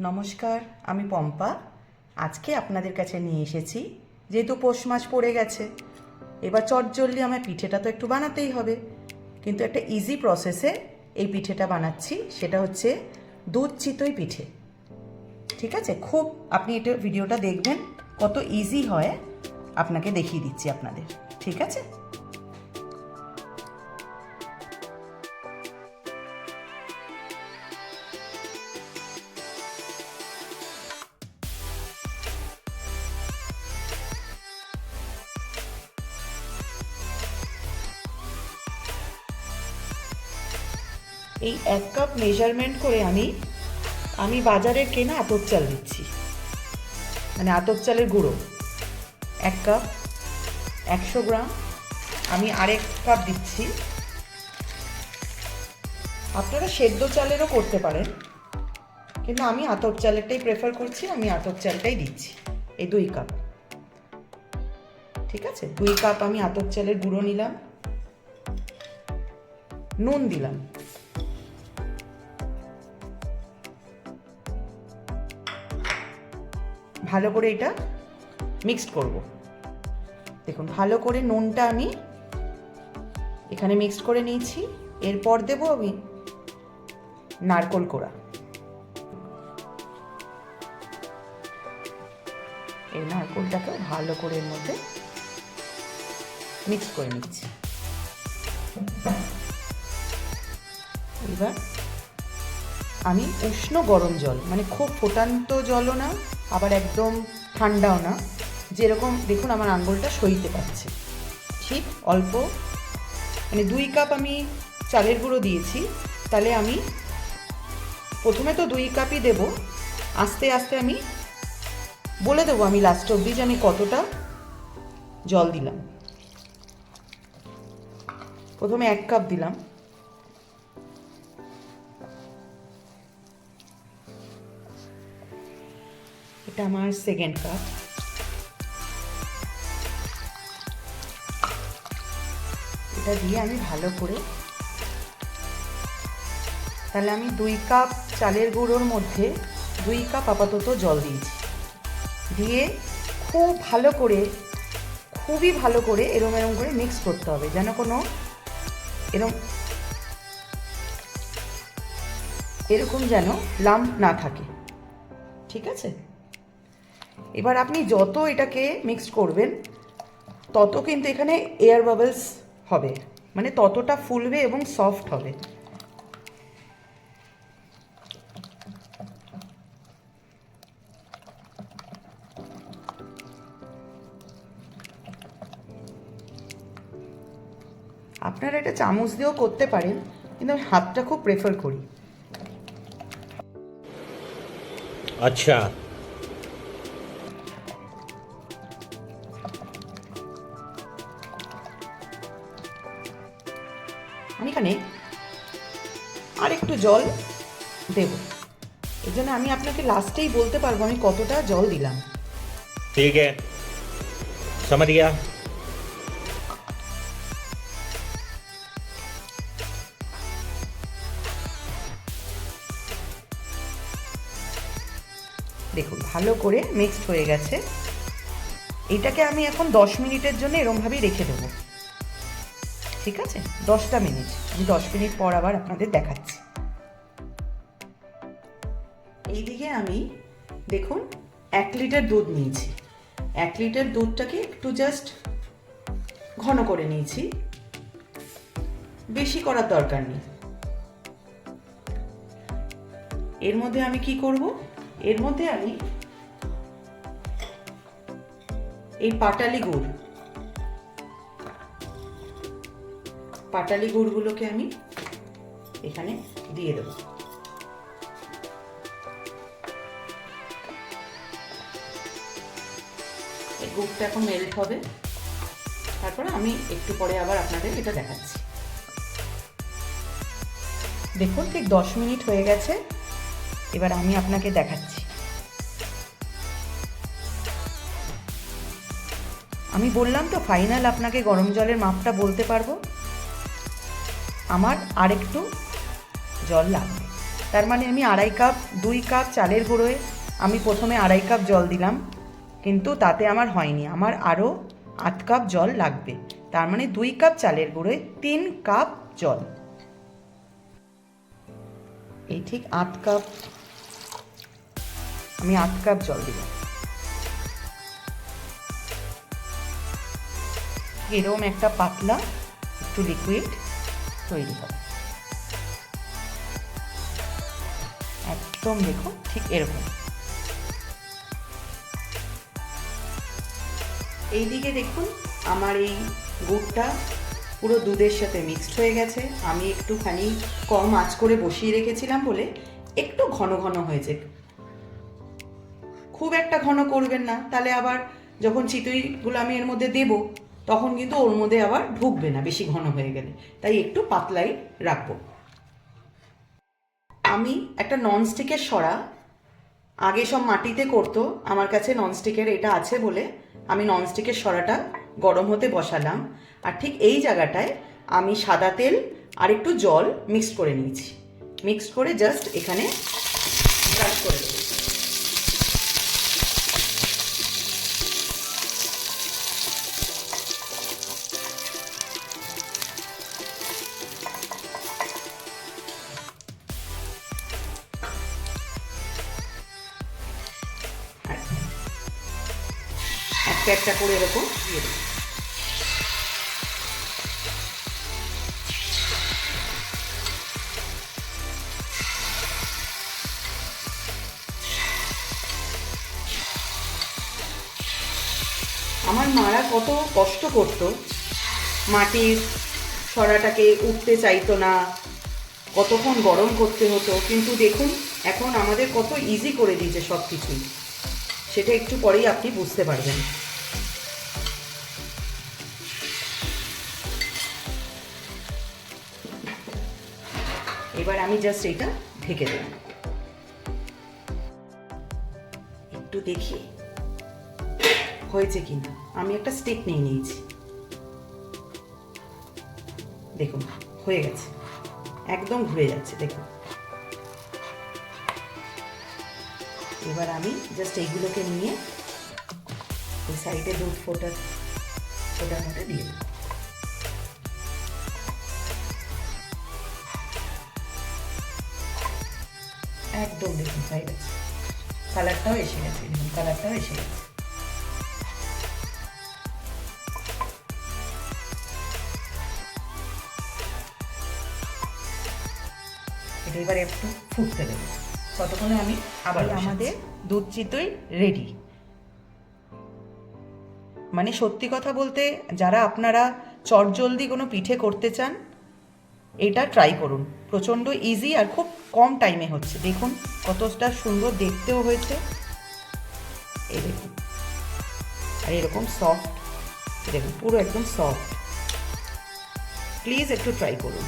নমস্কার, আমি পম্পা। আজকে আপনাদের কাছে নিয়ে এসেছি, যেহেতু পৌষ মাস পড়ে গেছে, এবার চটজলদি আমার পিঠেটা তো একটু বানাতেই হবে। কিন্তু একটা ইজি প্রসেসে এই পিঠেটা বানাচ্ছি, সেটা হচ্ছে দুধ চিতই পিঠে। ঠিক আছে, খুব আপনি এটা ভিডিওটা দেখবেন, কত ইজি হয় আপনাকে দেখিয়ে দিচ্ছি আপনাদের। ঠিক আছে, এই 1 কাপ মেজারমেন্ট করে আমি বাজারের কেনা আতপ চাল দিচ্ছি, মানে আতপ চালের গুঁড়ো 1 কাপ। 100 গ্রাম আমি আরেক কাপ দিচ্ছি। আপনারা সেদ্ধ চালেরও করতে পারেন, কিন্তু আমি আতপ চালেরটাই প্রেফার করছি, আমি আতপ চালটাই দিচ্ছি। এই 2 কাপ। ঠিক আছে, 2 কাপ আমি আতপ চালের গুঁড়ো নিলাম। নুন দিলাম, ভালো করে এটা মিক্সড করব। দেখুন, ভালো করে নুনটা আমি এখানে মিক্সড করে নিয়েছি। এরপর দেবো আমি নারকেল কোড়া। এই নারকেলটাকে ভালো করে এর মধ্যে মিক্স করে নিচ্ছি। এবার আমি উষ্ণ গরম জল, মানে খুব ফোটান্ত জলও না, আবার একদম ঠান্ডাও না, যেরকম দেখুন আমার আঙ্গুলটা সইতে পারছে, ঠিক অল্প, মানে 2 কাপ আমি চালের গুঁড়ো দিয়েছি, তাহলে আমি প্রথমে তো 2 কাপই দেব, আস্তে আস্তে আমি বলে দেবো আমি লাস্ট অবধি যে আমি কতটা জল দিলাম। প্রথমে 1 কাপ দিলাম, এটা আমার সেকেন্ড কাপ। এটা দিয়ে আমি ভালো করে, তাহলে আমি 2 কাপ চালের গুঁড়োর মধ্যে 2 কাপ আপাতত জল দিয়েছি। দিয়ে খুব ভালো করে, খুবই ভালো করে এরম এরম করে মিক্স করতে হবে, যেন কোনো এরকম যেন লাম্প না থাকে। ঠিক আছে, এবার আপনি যত এটাকে মিক্স করবেন তত কিন্তু এখানে এয়ার বাবলস হবে, মানে ততটা ফুলবে এবং সফট হবে। আপনারা এটা চামচ দিয়েও করতে পারেন, কিন্তু আমি হাতটা খুব প্রেফার করি। আচ্ছা, আমি এখানে আর একটু জল দেব, এই জন্য আমি আপনাকে লাস্টেই বলতে পারবো আমি কতটা জল দিলাম। ठीक है, समझ गया। দেখুন ভালো করে মিক্সড হয়ে গেছে। এটাকে আমি এখন 10 মিনিটের জন্য এরমভাবেই রেখে দেবো। ঠিক আছে, 10টা মিনিট। আমি 10 মিনিট পর আবার আপনাদের দেখাচ্ছি। এইদিকে আমি দেখুন 1 লিটার দুধ নিয়েছি। 1 লিটার দুধটাকে একটু জাস্ট ঘন করে নিয়েছি, বেশি করার দরকার নেই। এর মধ্যে আমি কি করব, এর মধ্যে আমি এই পাটালি গুড়গুলোকে আমি এখানে দিয়ে দেব। এই গুড়টা এখন মেল্ট হবে, তারপরে আমি একটু পরে আবার আপনাদের এটা দেখাচ্ছি। দেখুন ঠিক 10 মিনিট হয়ে গেছে, এবার আমি আপনাকে দেখাচ্ছি। আমি বললাম তো ফাইনাল আপনাকে গরম জলের মাপটা বলতে পারবো। আমার আর একটু জল লাগবে। তার মানে আমি 2.5 কাপ 2 কাপ চালের গুঁড়োয় আমি প্রথমে 2.5 কাপ জল দিলাম, কিন্তু তাতে আমার হয়নি, আমার আরও 8 কাপ জল লাগবে। তার মানে 2 কাপ চালের গুঁড়োয় 3 কাপ জল। এই ঠিক 8 কাপ, আমি 8 কাপ জল দিলাম। এরকম একটা পাতলা একটু লিকুইড তৈরি হবে, একদম দেখো ঠিক এরকম। এইদিকে দেখুন আমার এই গুড়টা পুরো দুধের সাথে মিক্সড হয়ে গেছে। আমি একটুখানি কম আঁচ করে বসিয়ে রেখেছিলাম বলে একটু ঘন ঘন হয়েছে। খুব একটা ঘন করবেন না, তাহলে আবার যখন চিতইগুলো আমি এর মধ্যে দেব তখন কিন্তু ওর মধ্যে আবার ঢুকবে না বেশি ঘন হয়ে গেলে, তাই একটু পাতলাই রাখবো। আমি একটা ননস্টিকের সরা, আগে সব মাটিতে করতো, আমার কাছে ননস্টিকের এটা আছে বলে আমি ননস্টিকের সরাটা গরম হতে বসালাম। আর ঠিক এই জায়গাটায় আমি সাদা তেল আর একটু জল মিক্সড করে নিয়েছি, মিক্সড করে জাস্ট এখানে ব্রাশ করে দেবো। একটা একটা করে এরকম দিয়ে দেবো। আমার মারা কত কষ্ট করতো, মাটির সরাটাকে উঠতে চাইতো না, কতক্ষণ গরম করতে হতো, কিন্তু দেখুন এখন আমাদের কত ইজি করে দিয়েছে সব কিছুই, সেটা একটু পরেই আপনি বুঝতে পারবেন। এবার আমি জাস্ট এটা ঢেকে দেব, একটু দেখি হয়েছে কিনা। আমি একটা স্টিক নিয়ে নিয়েছি, দেখুন হয়ে গেছে, একদম ঘুরে যাচ্ছে দেখুন। এবার আমি জাস্ট এইগুলোকে নিয়ে ওই সাইডে দুধ ফোটার মধ্যে দিয়ে দেবো। একদম দেখুন হয়ে গেছে, কালারটাও এসে গেছে, দেখুন কালারটাও এসে গেছে। এটা এবার একটু ফুটতে দেবো, ততক্ষণে আমি আবার আমাদের দুধ চিতই রেডি। মানে সত্যি কথা বলতে যারা আপনারা চটজলদি কোনো পিঠে করতে চান এটা ট্রাই করুন, প্রচণ্ড ইজি আর খুব কম টাইমে হচ্ছে। দেখুন কতটা সুন্দর দেখতেও হয়েছে, এই দেখুন, আর এরকম সফট, দেখুন পুরো একদম সফট। প্লিজ একটু ট্রাই করুন।